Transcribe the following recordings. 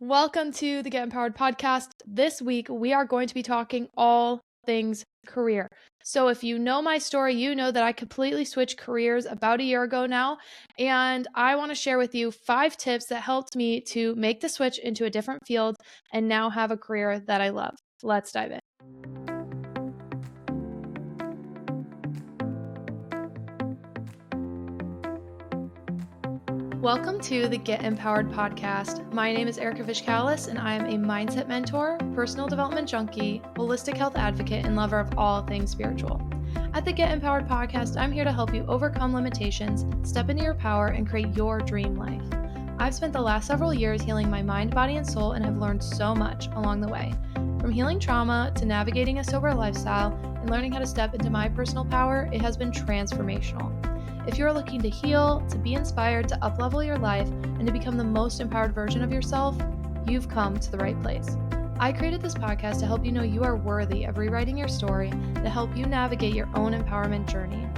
Welcome to the Get Empowered podcast. This week, we are going to be talking all things career. So, if you know my story, you know that I completely switched careers about a year ago now. And I want to share with you 5 tips that helped me to make the switch into a different field and now have a career that I love. Let's dive in. Welcome to the Get Empowered podcast. My name is Erika and I am a mindset mentor, personal development junkie, holistic health advocate, and lover of all things spiritual. At the Get Empowered podcast, I'm here to help you overcome limitations, step into your power, and create your dream life. I've spent the last several years healing my mind, body, and soul and have learned so much along the way. From healing trauma to navigating a sober lifestyle and learning how to step into my personal power, it has been transformational. If you're looking to heal, to be inspired, to uplevel your life, and to become the most empowered version of yourself, you've come to the right place. I created this podcast to help you know you are worthy of rewriting your story, to help you navigate your own empowerment journey.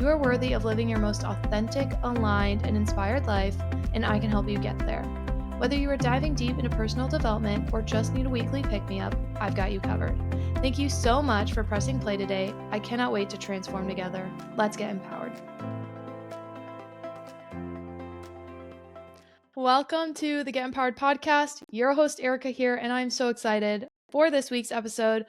You are worthy of living your most authentic, aligned, and inspired life, and I can help you get there. Whether you are diving deep into personal development or just need a weekly pick-me-up, I've got you covered. Thank you so much for pressing play today. I cannot wait to transform together. Let's get empowered. Welcome to the Get Empowered podcast. Your host, Erika here, and I'm so excited for this week's episode.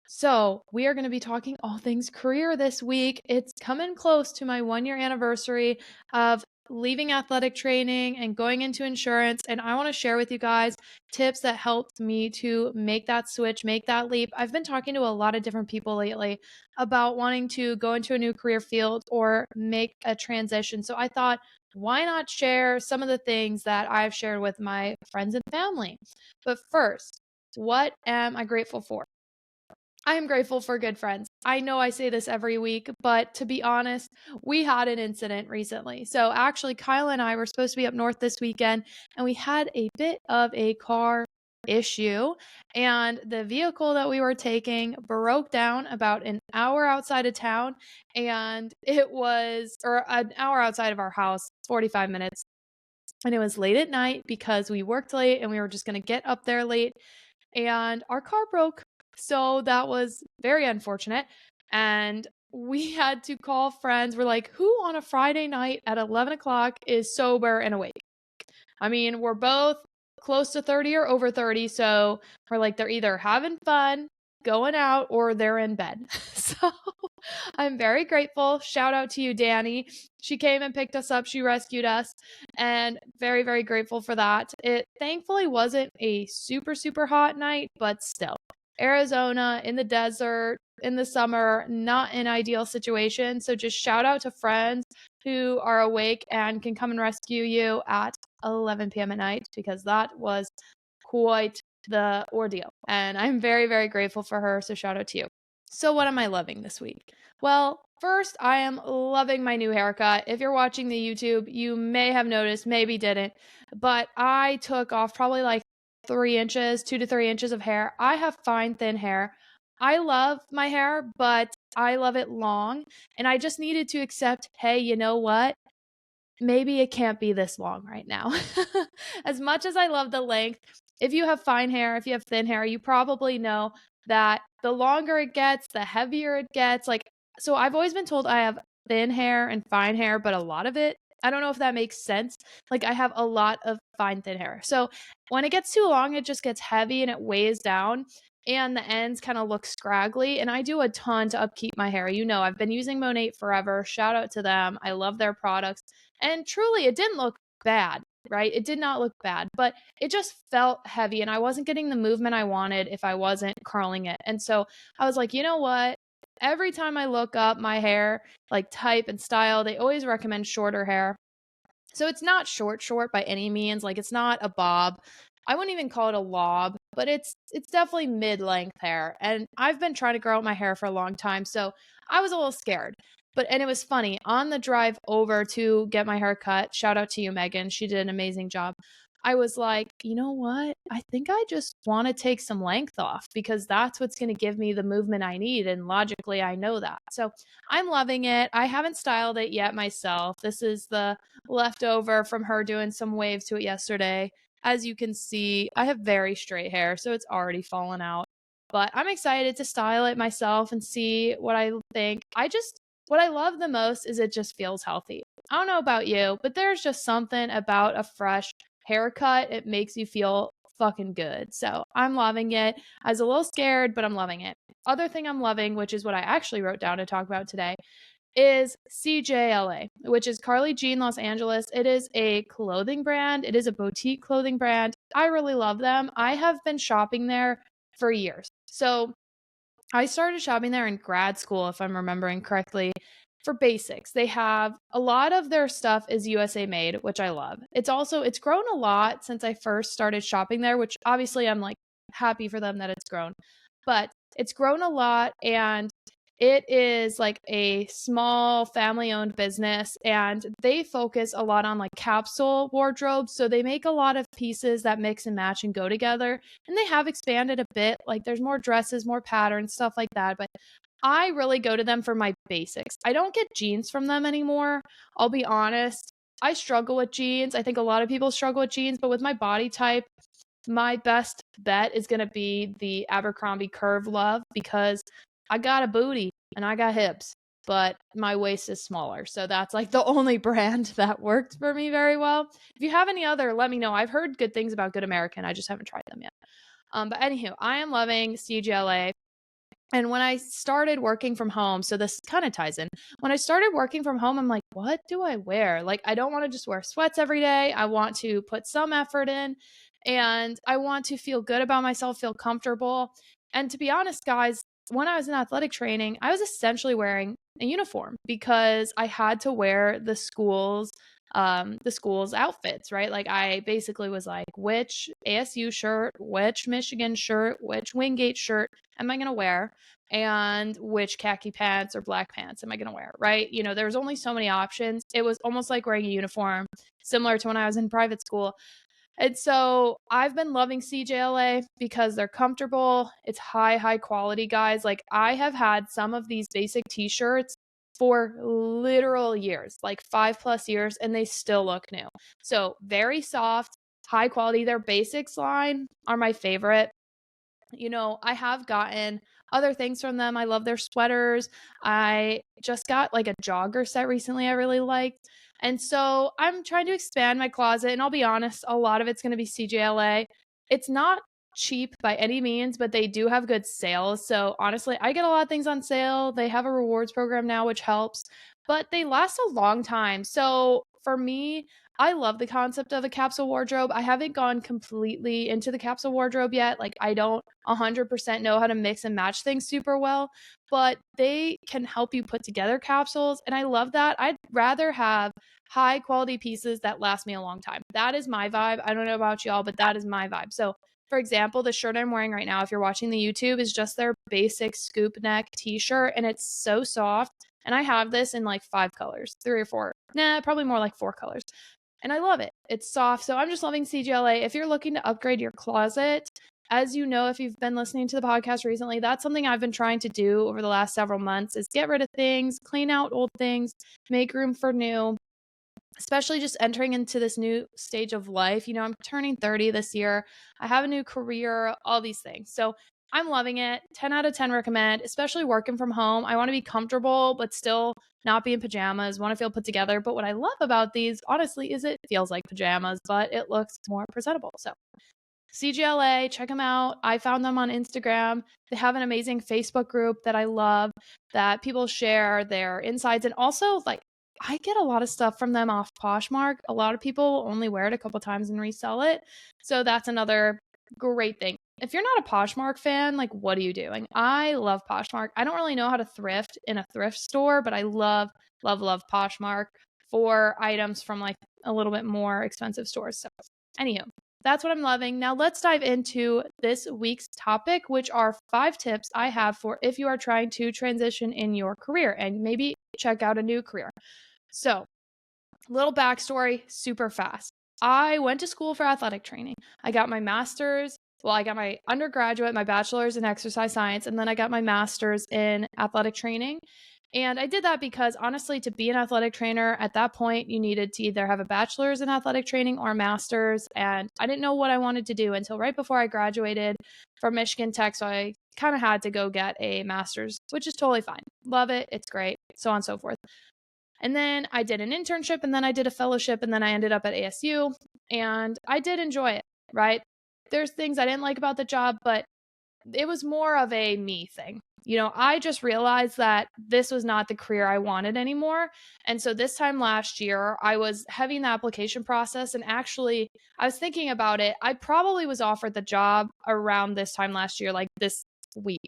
So, we are going to be talking all things career this week. It's coming close to my 1-year anniversary of leaving athletic training and going into insurance. And I want to share with you guys tips that helped me to make that switch, make that leap. I've been talking to a lot of different people lately about wanting to go into a new career field or make a transition. So I thought, why not share some of the things that I've shared with my friends and family? But first, what am I grateful for? I am grateful for good friends. I know I say this every week, but to be honest, we had an incident recently. So actually, Kyle and I were supposed to be up north this weekend, and we had a bit of a car issue. And the vehicle that we were taking broke down about an hour outside of town, and or an hour outside of our house, 45 minutes. And it was late at night because we worked late and we were just going to get up there late, and our car broke. So that was very unfortunate. And we had to call friends. We're like, who on a Friday night at 11 o'clock is sober and awake? I mean, we're both close to 30 or over 30. So we're like, they're either having fun, going out, or they're in bed. So I'm very grateful. Shout out to you, Danny. She came and picked us up. She rescued us, and very, very grateful for that. It thankfully wasn't a super, super hot night, but still. Arizona in the desert in the summer, not an ideal situation. So just shout out to friends who are awake and can come and rescue you at 11 p.m. at night, because that was quite the ordeal. And I'm very, very grateful for her. So shout out to you. So what am I loving this week? Well, first, I am loving my new haircut. If you're watching the YouTube, you may have noticed, maybe didn't, but I took off probably like 3 inches, 2 to 3 inches of hair. I have fine, thin hair. I love my hair, but I love it long. And I just needed to accept, hey, you know what? Maybe it can't be this long right now. As much as I love the length, if you have fine hair, if you have thin hair, you probably know that the longer it gets, the heavier it gets. So I've always been told I have thin hair and fine hair, but a lot of it, I don't know if that makes sense. Like, I have a lot of fine, thin hair. So when it gets too long, it just gets heavy and it weighs down, and the ends kind of look scraggly. And I do a ton to upkeep my hair. You know, I've been using Monate forever. Shout out to them. I love their products. And truly, it didn't look bad, right? It did not look bad, but it just felt heavy, and I wasn't getting the movement I wanted if I wasn't curling it. And so I was like, you know what? Every time I look up my hair, like type and style, they always recommend shorter hair. So it's not short by any means. Like, it's not a bob. I wouldn't even call it a lob, but it's definitely mid-length hair. And I've been trying to grow out my hair for a long time, so I was a little scared. And it was funny, on the drive over to get my hair cut, shout out to you, Megan. She did an amazing job. I was like, you know what? I think I just want to take some length off, because that's what's going to give me the movement I need. And logically, I know that. So I'm loving it. I haven't styled it yet myself. This is the leftover from her doing some waves to it yesterday. As you can see, I have very straight hair, so it's already fallen out. But I'm excited to style it myself and see what I think. What I love the most is it just feels healthy. I don't know about you, but there's just something about a fresh haircut. It makes you feel fucking good. So I'm loving it. I was a little scared, but I'm loving it. Other thing I'm loving, which is what I actually wrote down to talk about today, is CJLA, which is Carly Jean Los Angeles. It is a clothing brand. It is a boutique clothing brand. I really love them. I have been shopping there for years. So I started shopping there in grad school, if I'm remembering correctly, for basics. They have a lot of their stuff is USA made, which I love. It's grown a lot since I first started shopping there, which obviously I'm like happy for them that it's grown. But it's grown a lot, and it is like a small family owned business, and they focus a lot on like capsule wardrobes. So they make a lot of pieces that mix and match and go together. And they have expanded a bit. Like there's more dresses, more patterns, stuff like that. But I really go to them for my basics. I don't get jeans from them anymore. I'll be honest. I struggle with jeans. I think a lot of people struggle with jeans, but with my body type, my best bet is going to be the Abercrombie Curve Love, because I got a booty and I got hips, but my waist is smaller. So that's like the only brand that worked for me very well. If you have any other, let me know. I've heard good things about Good American. I just haven't tried them yet. But anywho, I am loving CGLA. And when I started working from home, so this kind of ties in. When I started working from home, I'm like, what do I wear? Like, I don't want to just wear sweats every day. I want to put some effort in, and I want to feel good about myself, feel comfortable. And to be honest, guys, when I was in athletic training, I was essentially wearing a uniform because I had to wear the school's outfits, right? Like I basically was like, which ASU shirt, which Michigan shirt, which Wingate shirt am I going to wear? And which khaki pants or black pants am I going to wear, right? There was only so many options. It was almost like wearing a uniform, similar to when I was in private school. And so I've been loving CJLA because they're comfortable. It's high quality, guys. Like I have had some of these basic t-shirts for literal years, like 5+ years, and they still look new. So very soft, high quality. Their basics line are my favorite. I have gotten other things from them. I love their sweaters. I just got like a jogger set recently I really liked. And so I'm trying to expand my closet. And I'll be honest, a lot of it's going to be CJLA. It's not cheap by any means, but they do have good sales. So honestly, I get a lot of things on sale. They have a rewards program now, which helps, but they last a long time. So for me, I love the concept of a capsule wardrobe. I haven't gone completely into the capsule wardrobe yet. Like, I don't 100% know how to mix and match things super well, but they can help you put together capsules. And I love that. I'd rather have high quality pieces that last me a long time. That is my vibe. I don't know about y'all, but that is my vibe. So, for example, the shirt I'm wearing right now, if you're watching the YouTube, is just their basic scoop neck t shirt, and it's so soft. And I have this in like 5 colors, 3 or 4. Nah, probably more like 4 colors. And I love it. It's soft. So I'm just loving CGLA. If you're looking to upgrade your closet, as you know, if you've been listening to the podcast recently, that's something I've been trying to do over the last several months, is get rid of things, clean out old things, make room for new, especially just entering into this new stage of life. I'm turning 30 this year. I have a new career, all these things. So I'm loving it. 10 out of 10 recommend, especially working from home. I want to be comfortable, but still not be in pajamas, want to feel put together. But what I love about these, honestly, is it feels like pajamas, but it looks more presentable. So CGLA, check them out. I found them on Instagram. They have an amazing Facebook group that I love, that people share their insights. And also, like, I get a lot of stuff from them off Poshmark. A lot of people only wear it a couple times and resell it. So that's another great thing. If you're not a Poshmark fan, like, what are you doing? I love Poshmark. I don't really know how to thrift in a thrift store, but I love Poshmark for items from like a little bit more expensive stores. So anywho, that's what I'm loving. Now let's dive into this week's topic, which are 5 tips I have for if you are trying to transition in your career and maybe check out a new career. So, little backstory, super fast. I went to school for athletic training. I got my master's. Well, I got my undergraduate, my bachelor's in exercise science, and then I got my master's in athletic training. And I did that because honestly, to be an athletic trainer at that point, you needed to either have a bachelor's in athletic training or a master's. And I didn't know what I wanted to do until right before I graduated from Michigan Tech. So I kind of had to go get a master's, which is totally fine. Love it. It's great. So on and so forth. And then I did an internship, and then I did a fellowship, and then I ended up at ASU. And I did enjoy it, right? There's things I didn't like about the job, but it was more of a me thing. I just realized that this was not the career I wanted anymore. And so this time last year, I was having the application process, and actually, I was thinking about it. I probably was offered the job around this time last year, like this week.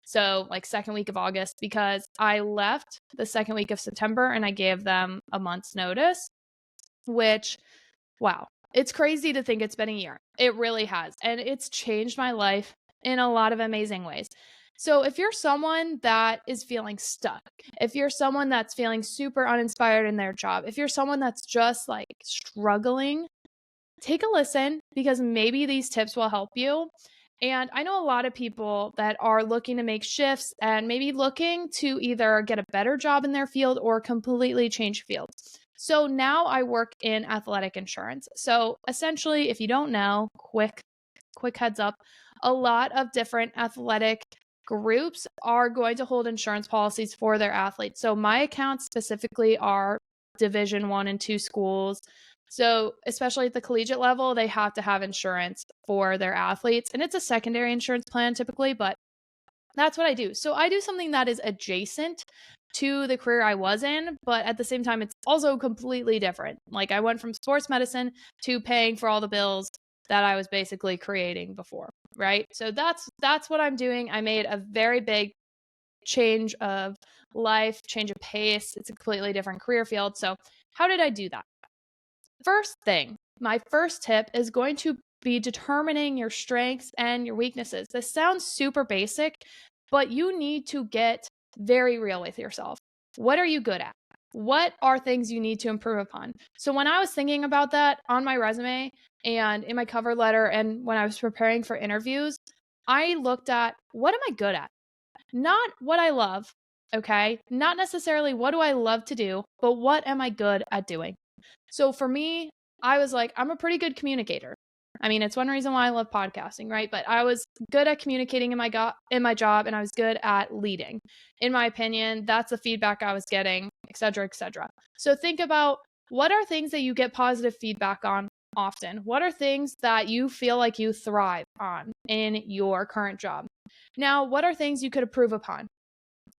So, like, second week of August, because I left the second week of September and I gave them a month's notice, which, wow, it's crazy to think it's been a year. It really has. And it's changed my life in a lot of amazing ways. So, if you're someone that is feeling stuck, if you're someone that's feeling super uninspired in their job, if you're someone that's just like struggling, take a listen because maybe these tips will help you. And I know a lot of people that are looking to make shifts and maybe looking to either get a better job in their field or completely change fields. So now I work in athletic insurance. So essentially, if you don't know, quick heads up, a lot of different athletic groups are going to hold insurance policies for their athletes. So my accounts specifically are Division 1 and 2 schools. So, especially at the collegiate level, they have to have insurance for their athletes, and it's a secondary insurance plan typically, but that's what I do. So, I do something that is adjacent to the career I was in, but at the same time, it's also completely different. Like, I went from sports medicine to paying for all the bills that I was basically creating before, right? So, that's what I'm doing. I made a very big change of life, change of pace. It's a completely different career field. So, how did I do that? First thing, my first tip is going to be determining your strengths and your weaknesses. This sounds super basic, but you need to get very real with yourself. What are you good at? What are things you need to improve upon? So, when I was thinking about that on my resume and in my cover letter, and when I was preparing for interviews, I looked at what am I good at? Not what I love, okay? Not necessarily what do I love to do, but what am I good at doing? So for me, I was like, I'm a pretty good communicator. I mean, it's one reason why I love podcasting, right? But I was good at communicating in my job, and I was good at leading. In my opinion, that's the feedback I was getting, et cetera, et cetera. So think about what are things that you get positive feedback on often? What are things that you feel like you thrive on in your current job? Now, what are things you could improve upon?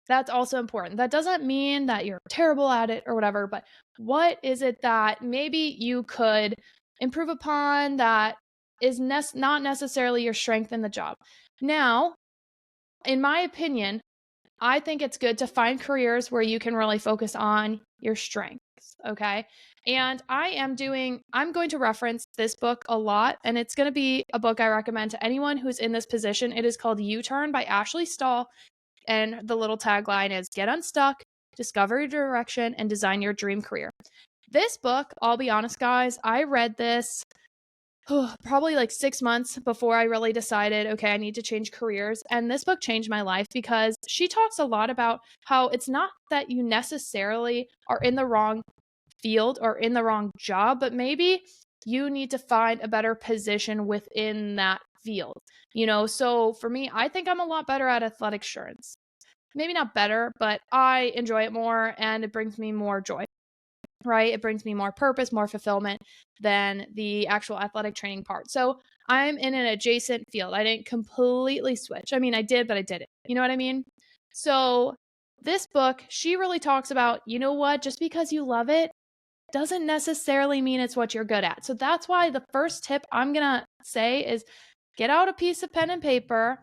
That's also important. That doesn't mean that you're terrible at it or whatever, but what is it that maybe you could improve upon that is not necessarily your strength in the job? Now, in my opinion, I think it's good to find careers where you can really focus on your strengths, okay? And I'm going to reference this book a lot, and it's going to be a book I recommend to anyone who's in this position. It is called U-Turn by Ashley Stahl, and the little tagline is get unstuck, discover your direction, and design your dream career. This book, I'll be honest, guys, I read this probably like 6 months before I really decided, okay, I need to change careers. And this book changed my life because she talks a lot about how it's not that you necessarily are in the wrong field or in the wrong job, but maybe you need to find a better position within that field. So for me, I think I'm a lot better at athletic insurance. Maybe not better, but I enjoy it more and it brings me more joy, right? It brings me more purpose, more fulfillment than the actual athletic training part. So I'm in an adjacent field. I didn't completely switch. I mean, I did, but I didn't. You know what I mean? So this book, she really talks about, you know what? Just because you love it doesn't necessarily mean it's what you're good at. So that's why the first tip I'm going to say is get out a piece of pen and paper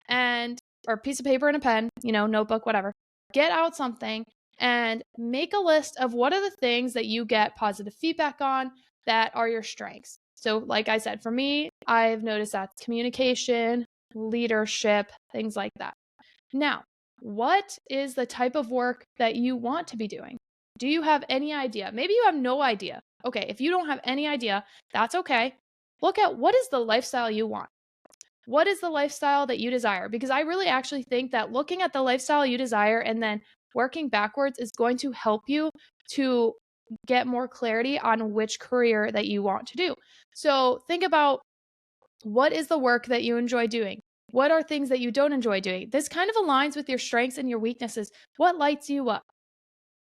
and or piece of paper and a pen, notebook, whatever. Get out something and make a list of what are the things that you get positive feedback on that are your strengths. So, like I said, for me, I've noticed that's communication, leadership, things like that. Now, what is the type of work that you want to be doing? Do you have any idea? Maybe you have no idea. Okay, if you don't have any idea, that's okay. Look at what is the lifestyle you want. What is the lifestyle that you desire? Because I really actually think that looking at the lifestyle you desire and then working backwards is going to help you to get more clarity on which career that you want to do. So think about, what is the work that you enjoy doing? What are things that you don't enjoy doing? This kind of aligns with your strengths and your weaknesses. What lights you up?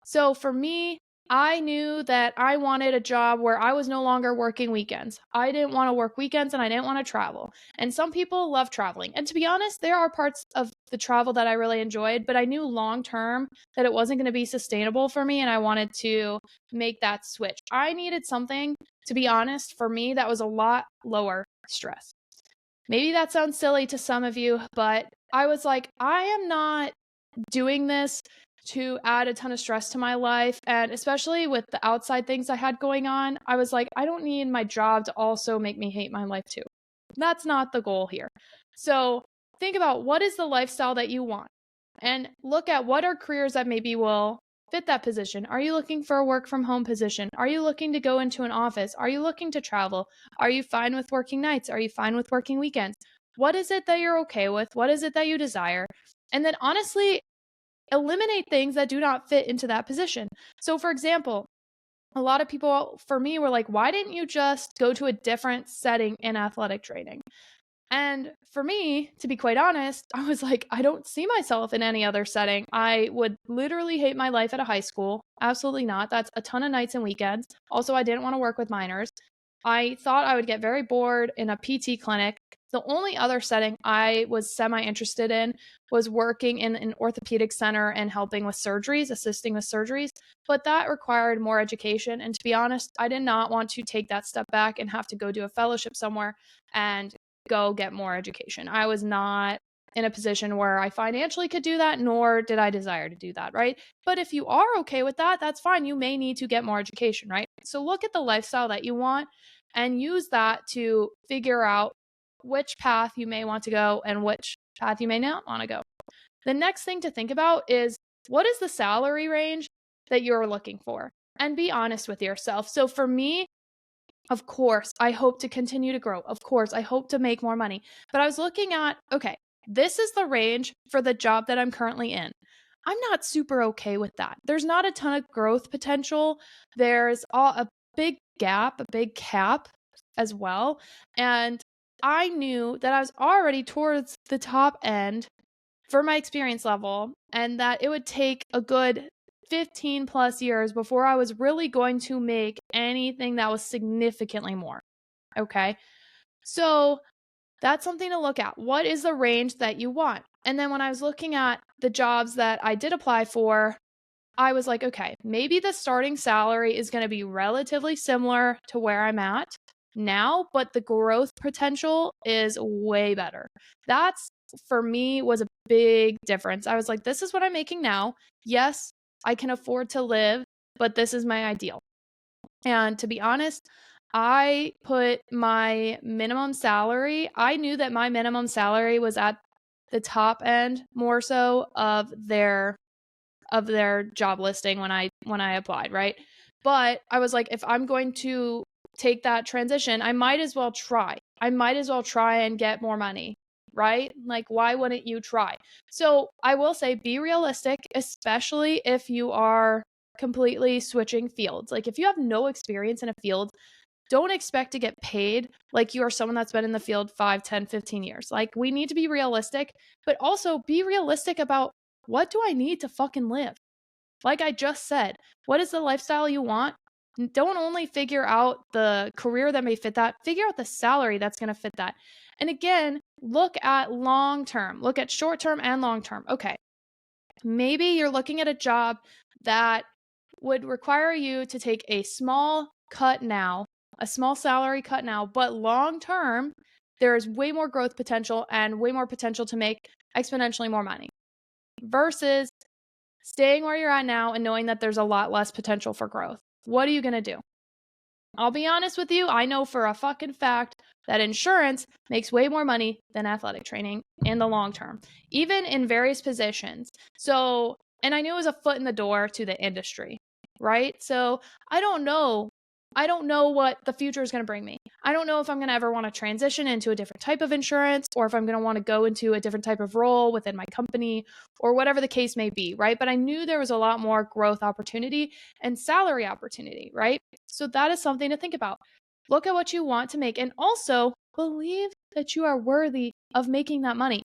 So for me, I knew that I wanted a job where I was no longer working weekends. I didn't want to work weekends and I didn't want to travel. And some people love traveling. And to be honest, there are parts of the travel that I really enjoyed, but I knew long term that it wasn't going to be sustainable for me and I wanted to make that switch. I needed something, to be honest, for me that was a lot lower stress. Maybe that sounds silly to some of you, but I was like, I am not doing this to add a ton of stress to my life. And especially with the outside things I had going on, I was like, I don't need my job to also make me hate my life too. That's not the goal here. So think about, what is the lifestyle that you want? And look at what are careers that maybe will fit that position. Are you looking for a work from home position? Are you looking to go into an office? Are you looking to travel? Are you fine with working nights? Are you fine with working weekends? What is it that you're okay with? What is it that you desire? And then honestly, eliminate things that do not fit into that position. So, for example, a lot of people for me were like, why didn't you just go to a different setting in athletic training? And for me, to be quite honest, I was like, I don't see myself in any other setting. I would literally hate my life at a high school. Absolutely not. That's a ton of nights and weekends. Also, I didn't want to work with minors. I thought I would get very bored in a PT clinic. The only other setting I was semi interested in was working in an orthopedic center and helping with surgeries, assisting with surgeries. But that required more education. And to be honest, I did not want to take that step back and have to go do a fellowship somewhere and go get more education. I was not in a position where I financially could do that, nor did I desire to do that, right? But if you are okay with that, that's fine. You may need to get more education, right? So look at the lifestyle that you want and use that to figure out which path you may want to go and which path you may not want to go. The next thing to think about is, what is the salary range that you're looking for? And be honest with yourself. So for me, of course, I hope to continue to grow. Of course, I hope to make more money. But I was looking at, okay, this is the range for the job that I'm currently in. I'm not super okay with that. There's not a ton of growth potential. There's a big gap, a big cap as well. And I knew that I was already towards the top end for my experience level and that it would take a good 15 plus years before I was really going to make anything that was significantly more. Okay. So that's something to look at. What is the range that you want? And then when I was looking at the jobs that I did apply for, I was like, okay, maybe the starting salary is going to be relatively similar to where I'm at now, but the growth potential is way better. That's, for me, was a big difference. I was like, this is what I'm making now. Yes, I can afford to live, but this is my ideal. And to be honest, I put my minimum salary, I knew that my minimum salary was at the top end more so of their job listing when I applied, right? But I was like, if I'm going to take that transition, I might as well try. I might as well try and get more money, right? Like, why wouldn't you try? So I will say, be realistic, especially if you are completely switching fields. Like, if you have no experience in a field, don't expect to get paid like you are someone that's been in the field 5, 10, 15 years. Like, we need to be realistic, but also be realistic about, what do I need to fucking live? Like I just said, what is the lifestyle you want? Don't only figure out the career that may fit that, figure out the salary that's going to fit that. And again, look at long term, look at short term and long term. Okay, maybe you're looking at a job that would require you to take a small cut now, a small salary cut now, but long term, there is way more growth potential and way more potential to make exponentially more money versus staying where you're at now and knowing that there's a lot less potential for growth. What are you going to do? I'll be honest with you, I know for a fucking fact that insurance makes way more money than athletic training in the long term, even in various positions. So, and I knew it was a foot in the door to the industry, right? So I don't know I don't know what the future is going to bring me. I don't know if I'm going to ever want to transition into a different type of insurance, or if I'm going to want to go into a different type of role within my company, or whatever the case may be, right? But I knew there was a lot more growth opportunity and salary opportunity, right? So that is something to think about. Look at what you want to make, and also believe that you are worthy of making that money.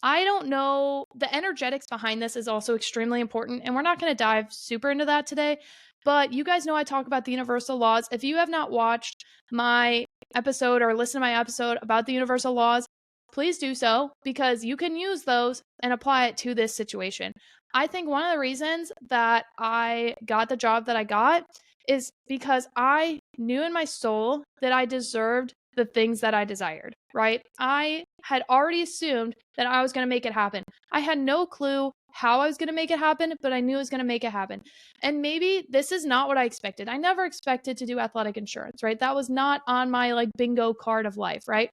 I don't know. The energetics behind this is also extremely important, and we're not going to dive super into that today. But you guys know I talk about the universal laws. If you have not watched my episode or listened to my episode about the universal laws, please do so, because you can use those and apply it to this situation. I think one of the reasons that I got the job that I got is because I knew in my soul that I deserved the things that I desired, right? I had already assumed that I was going to make it happen. I had no clue how I was going to make it happen, but I knew I was going to make it happen. And maybe this is not what I expected. I never expected to do athletic insurance, right? That was not on my like bingo card of life, right?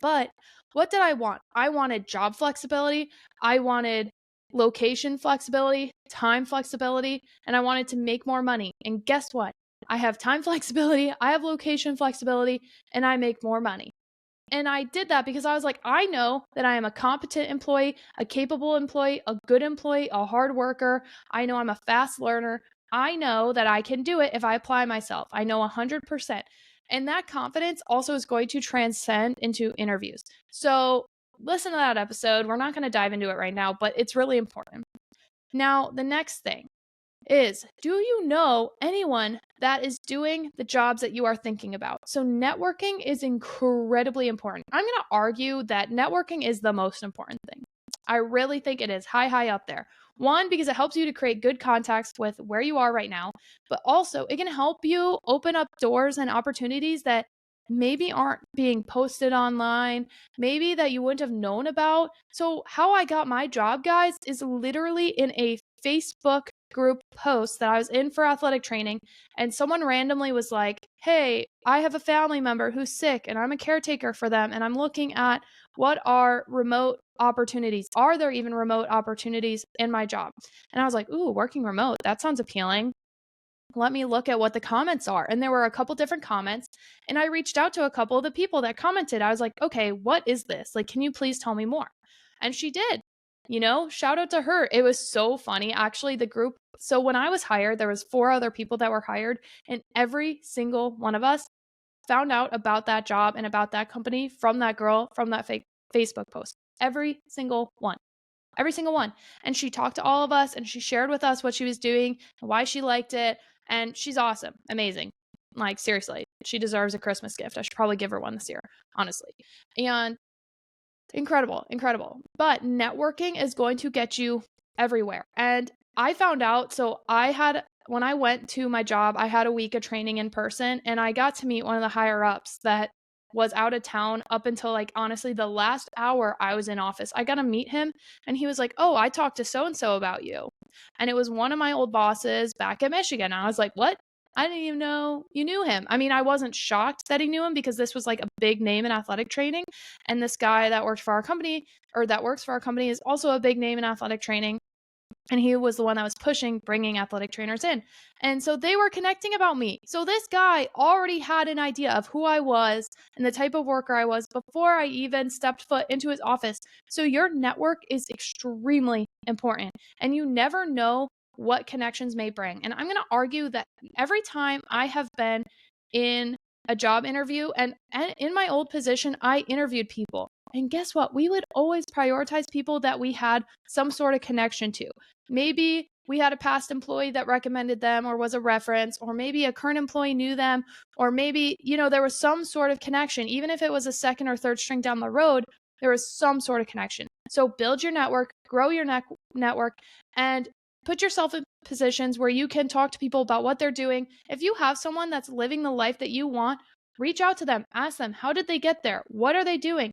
But what did I want? I wanted job flexibility. I wanted location flexibility, time flexibility, and I wanted to make more money. And guess what? I have time flexibility, I have location flexibility, and I make more money. And I did that because I was like, I know that I am a competent employee, a capable employee, a good employee, a hard worker. I know I'm a fast learner. I know that I can do it if I apply myself. I know 100%. And that confidence also is going to transcend into interviews. So listen to that episode. We're not going to dive into it right now, but it's really important. Now, the next thing is, do you know anyone that is doing the jobs that you are thinking about? So networking is incredibly important. I'm going to argue that networking is the most important thing. I really think it is high up there. One, because it helps you to create good contacts with where you are right now, but also it can help you open up doors and opportunities that maybe aren't being posted online, maybe that you wouldn't have known about. So, how I got my job, guys, is literally in a Facebook group post that I was in for athletic training, and someone randomly was like, "Hey, I have a family member who's sick and I'm a caretaker for them, and I'm looking at what are remote opportunities. Are there even remote opportunities in my job?" And I was like, "Ooh, working remote. That sounds appealing. Let me look at what the comments are." And there were a couple different comments, and I reached out to a couple of the people that commented. I was like, "Okay, what is this? Like, can you please tell me more?" And she did. Shout out to her. It was so funny. Actually, the group, so when I was hired, there was 4 other people that were hired, and every single one of us found out about that job and about that company from that girl from that fake Facebook post. Every single one. Every single one. And she talked to all of us, and she shared with us what she was doing and why she liked it. And she's awesome. Amazing. Like, seriously, she deserves a Christmas gift. I should probably give her one this year, honestly. And incredible, incredible. But networking is going to get you everywhere. And I found out, so when I went to my job, I had a week of training in person, and I got to meet one of the higher ups that was out of town up until, like, honestly, the last hour I was in office. I got to meet him, and he was like, "Oh, I talked to so and so about you." And it was one of my old bosses back at Michigan. I was like, "What? I didn't even know you knew him." I mean, I wasn't shocked that he knew him because this was like a big name in athletic training. And this guy that worked for our company, or that works for our company, is also a big name in athletic training. And he was the one that was pushing bringing athletic trainers in. And so they were connecting about me. So this guy already had an idea of who I was and the type of worker I was before I even stepped foot into his office. So your network is extremely important, and you never know what connections may bring. And I'm going to argue that every time I have been in a job interview, and in my old position, I interviewed people. And guess what? We would always prioritize people that we had some sort of connection to. Maybe we had a past employee that recommended them or was a reference, or maybe a current employee knew them, or maybe, there was some sort of connection. Even if it was a second or third string down the road, there was some sort of connection. So build your network, grow your network, and put yourself in positions where you can talk to people about what they're doing. If you have someone that's living the life that you want, reach out to them, ask them, how did they get there? What are they doing?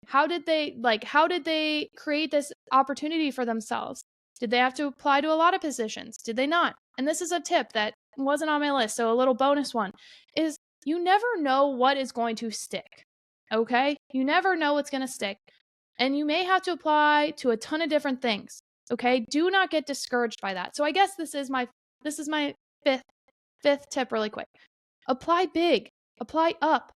How did they create this opportunity for themselves? Did they have to apply to a lot of positions? Did they not? And this is a tip that wasn't on my list, so a little bonus one is, you never know what is going to stick. Okay? You never know what's going to stick. And you may have to apply to a ton of different things. Okay? Do not get discouraged by that. So I guess this is my fifth tip really quick. apply big, apply up.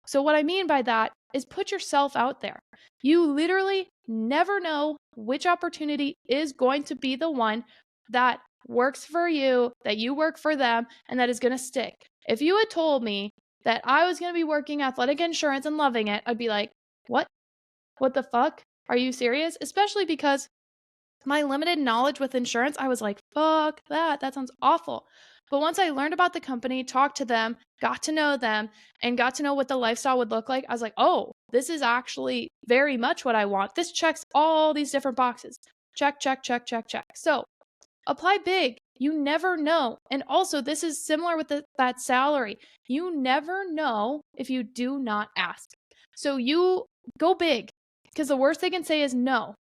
So, what I mean by that is put yourself out there. You literally never know which opportunity is going to be the one that works for you, that you work for them, and that is going to stick. If you had told me that I was going to be working athletic insurance and loving it, I'd be like, what? What the fuck? Are you serious? Especially because my limited knowledge with insurance, I was like, fuck that. That sounds awful. But once I learned about the company, talked to them, got to know them, and got to know what the lifestyle would look like, I was like, oh, this is actually very much what I want. This checks all these different boxes. Check, check, check, check, check. So apply big. You never know. And also, this is similar with that salary. You never know if you do not ask. So you go big, because the worst they can say is no,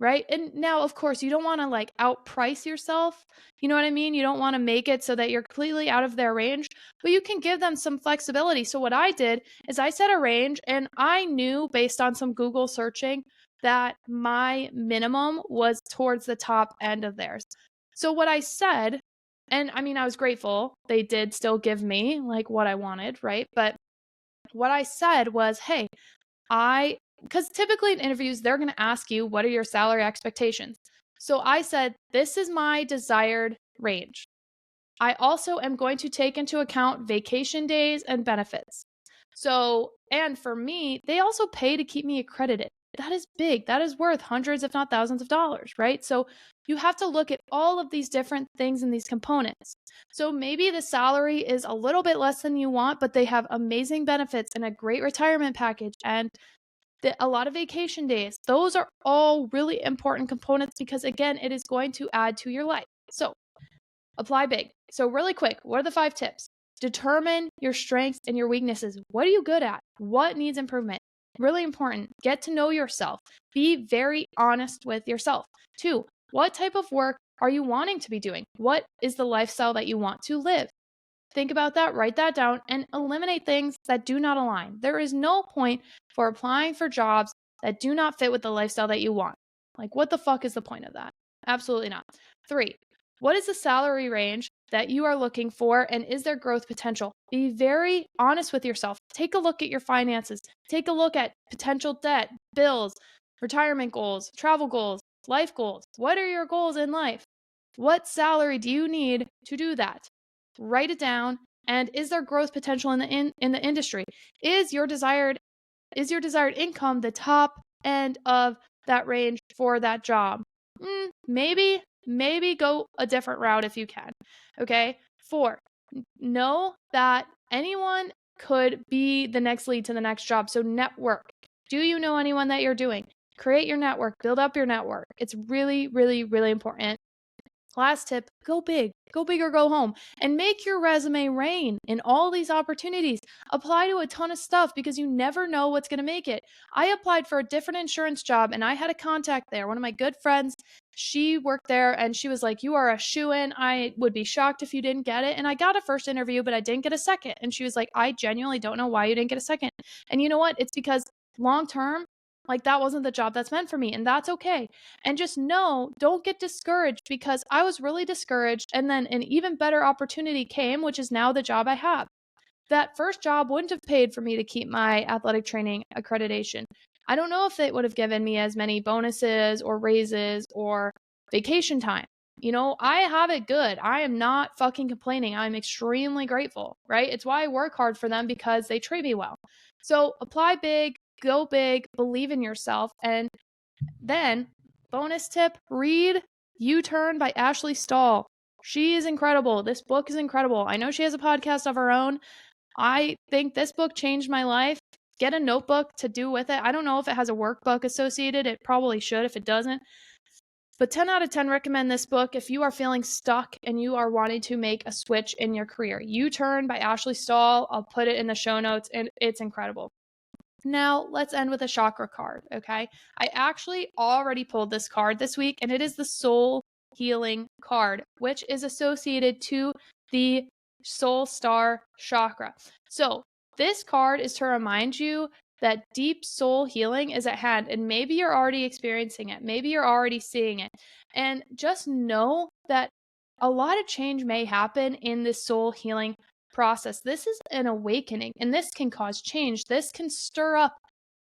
right? And now, of course, you don't want to like outprice yourself. You know what I mean? You don't want to make it so that you're completely out of their range, but you can give them some flexibility. So what I did is I set a range, and I knew based on some Google searching that my minimum was towards the top end of theirs. So what I said, and I mean, I was grateful. They did still give me like what I wanted, right? But what I said was, hey, because typically in interviews, they're going to ask you, what are your salary expectations? So I said, this is my desired range. I also am going to take into account vacation days and benefits. So, and for me, they also pay to keep me accredited. That is big. That is worth hundreds, if not thousands of dollars, right? So you have to look at all of these different things and these components. So maybe the salary is a little bit less than you want, but they have amazing benefits and a great retirement package and a lot of vacation days. Those are all really important components because, again, it is going to add to your life. So apply big. So, really quick, what are the 5 tips? Determine your strengths and your weaknesses. What are you good at? What needs improvement? Really important. Get to know yourself. Be very honest with yourself. 2, what type of work are you wanting to be doing? What is the lifestyle that you want to live? Think about that, write that down, and eliminate things that do not align. There is no point for applying for jobs that do not fit with the lifestyle that you want. Like, what the fuck is the point of that? Absolutely not. 3, what is the salary range that you are looking for, and is there growth potential? Be very honest with yourself. Take a look at your finances. Take a look at potential debt, bills, retirement goals, travel goals, life goals. What are your goals in life? What salary do you need to do that? Write it down. And is there growth potential in the industry? Is your desired income the top end of that range for that job? Maybe go a different route if you can. Okay. 4, know that anyone could be the next lead to the next job. So network. Do you know anyone that you're doing? Create your network, build up your network. It's really, really, really important. Last tip, go big or go home, and make your resume rain in all these opportunities. Apply to a ton of stuff because you never know what's going to make it. I applied for a different insurance job and I had a contact there. One of my good friends, she worked there and she was like, you are a shoo-in. I would be shocked if you didn't get it. And I got a first interview, but I didn't get a second. And she was like, I genuinely don't know why you didn't get a second. And you know what? It's because long term, like that wasn't the job that's meant for me, and that's okay. And just know, don't get discouraged because I was really discouraged. And then an even better opportunity came, which is now the job I have. That first job wouldn't have paid for me to keep my athletic training accreditation. I don't know if it would have given me as many bonuses or raises or vacation time. You know, I have it good. I am not fucking complaining. I'm extremely grateful, right? It's why I work hard for them because they treat me well. So apply big, go big, believe in yourself. And then, bonus tip, read U-Turn by Ashley Stahl. She is incredible. This book is incredible. I know she has a podcast of her own. I think this book changed my life. Get a notebook to do with it. I don't know if it has a workbook associated. It probably should if it doesn't. But 10 out of 10 recommend this book if you are feeling stuck and you are wanting to make a switch in your career. U-Turn by Ashley Stahl. I'll put it in the show notes, and it's incredible. Now, let's end with a chakra card, okay? I actually already pulled this card this week, and it is the Soul Healing card, which is associated to the Soul Star chakra. So, this card is to remind you that deep soul healing is at hand, and maybe you're already experiencing it. Maybe you're already seeing it. And just know that a lot of change may happen in this soul healing process. This is an awakening, and this can cause change. This can stir up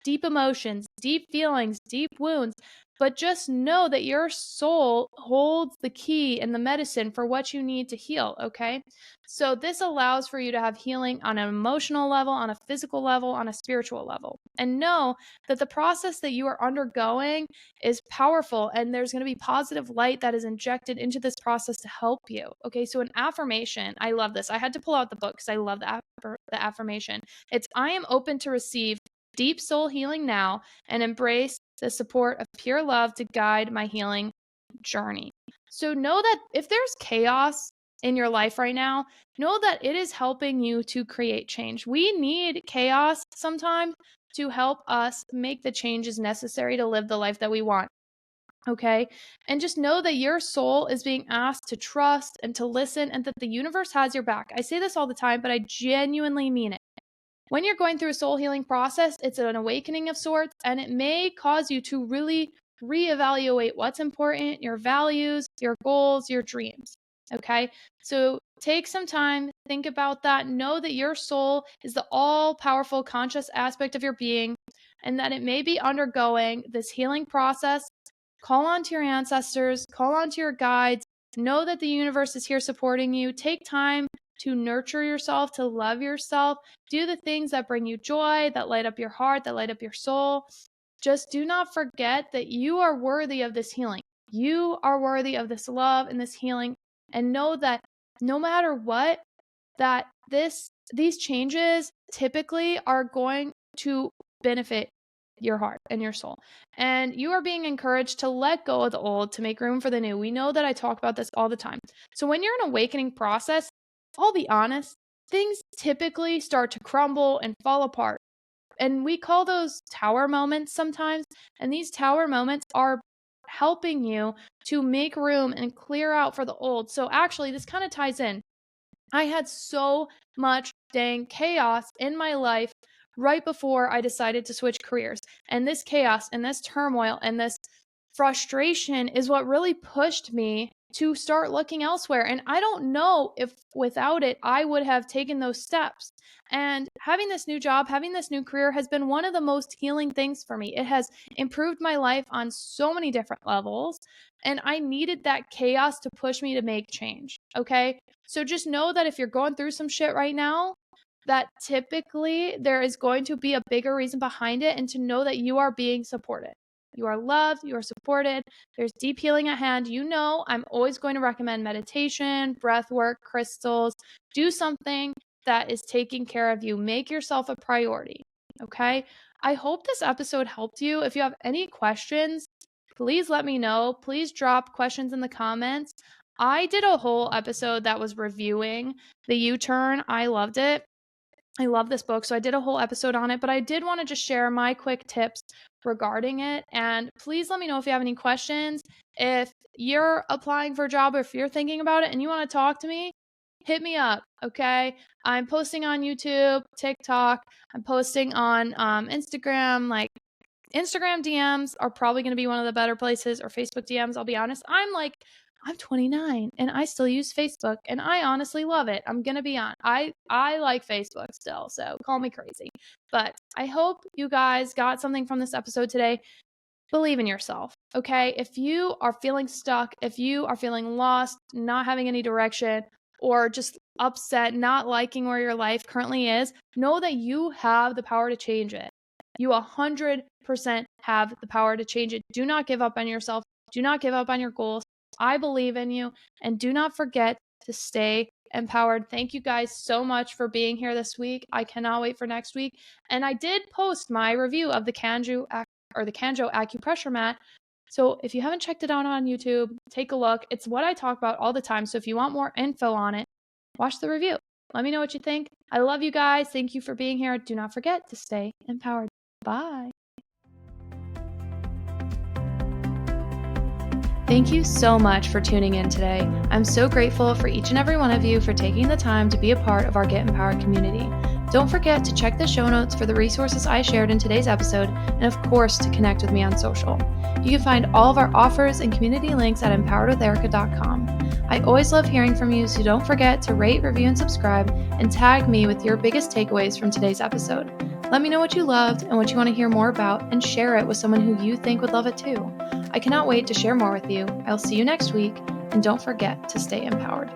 deep emotions, deep feelings, deep wounds. But just know that your soul holds the key and the medicine for what you need to heal, okay? So this allows for you to have healing on an emotional level, on a physical level, on a spiritual level. And know that the process that you are undergoing is powerful, and there's going to be positive light that is injected into this process to help you. Okay, so an affirmation, I love this. I had to pull out the book because I love the affirmation. It's, I am open to receive deep soul healing now and embrace the support of pure love to guide my healing journey. So know that if there's chaos in your life right now, know that it is helping you to create change. We need chaos sometimes to help us make the changes necessary to live the life that we want. Okay. And just know that your soul is being asked to trust and to listen, and that the universe has your back. I say this all the time, but I genuinely mean it. When you're going through a soul healing process, it's an awakening of sorts, and it may cause you to really reevaluate what's important, your values, your goals, your dreams. Okay. So take some time, think about that. Know that your soul is the all powerful conscious aspect of your being, and that it may be undergoing this healing process. Call on to your ancestors, call on to your guides. Know that the universe is here supporting you. Take time to nurture yourself, to love yourself. Do the things that bring you joy, that light up your heart, that light up your soul. Just do not forget that you are worthy of this healing. You are worthy of this love and this healing. And know that no matter what, that these changes typically are going to benefit your heart and your soul. And you are being encouraged to let go of the old to make room for the new. We know that I talk about this all the time. So when you're in an awakening process, I'll be honest, things typically start to crumble and fall apart. And we call those tower moments sometimes. And these tower moments are helping you to make room and clear out for the old. So actually, this kind of ties in. I had so much dang chaos in my life right before I decided to switch careers. And this chaos and this turmoil and this frustration is what really pushed me to start looking elsewhere. And I don't know if without it, I would have taken those steps. And having this new job, having this new career has been one of the most healing things for me. It has improved my life on so many different levels. And I needed that chaos to push me to make change. Okay. So just know that if you're going through some shit right now, that typically there is going to be a bigger reason behind it, and to know that you are being supported. You are loved, you are supported. There's deep healing at hand. You know, I'm always going to recommend meditation, breath work, crystals. Do something that is taking care of you. Make yourself a priority. Okay. I hope this episode helped you. If you have any questions, please let me know. Please drop questions in the comments. I did a whole episode that was reviewing the U-Turn. I loved it. I love this book, so I did a whole episode on it, but I did want to just share my quick tips regarding it. And please let me know if you have any questions. If you're applying for a job, or if you're thinking about it and you want to talk to me, hit me up, okay? I'm posting on YouTube, TikTok. I'm posting on Instagram. Like, Instagram DMs are probably going to be one of the better places, or Facebook DMs. I'll be honest. I'm 29 and I still use Facebook, and I honestly love it. I'm going to be on. I like Facebook still, so call me crazy. But I hope you guys got something from this episode today. Believe in yourself, okay? If you are feeling stuck, if you are feeling lost, not having any direction, or just upset, not liking where your life currently is, know that you have the power to change it. You 100% have the power to change it. Do not give up on yourself. Do not give up on your goals. I believe in you, and do not forget to stay empowered. Thank you guys so much for being here this week. I cannot wait for next week. And I did post my review of the Kanjo acupressure mat. So if you haven't checked it out on YouTube, take a look. It's what I talk about all the time. So if you want more info on it, watch the review. Let me know what you think. I love you guys. Thank you for being here. Do not forget to stay empowered. Bye. Thank you so much for tuning in today. I'm so grateful for each and every one of you for taking the time to be a part of our Get Empowered community. Don't forget to check the show notes for the resources I shared in today's episode, and of course to connect with me on social. You can find all of our offers and community links at empoweredwitherika.com. I always love hearing from you, so don't forget to rate, review, and subscribe, and tag me with your biggest takeaways from today's episode. Let me know what you loved and what you want to hear more about, and share it with someone who you think would love it too. I cannot wait to share more with you. I'll see you next week, and don't forget to stay empowered.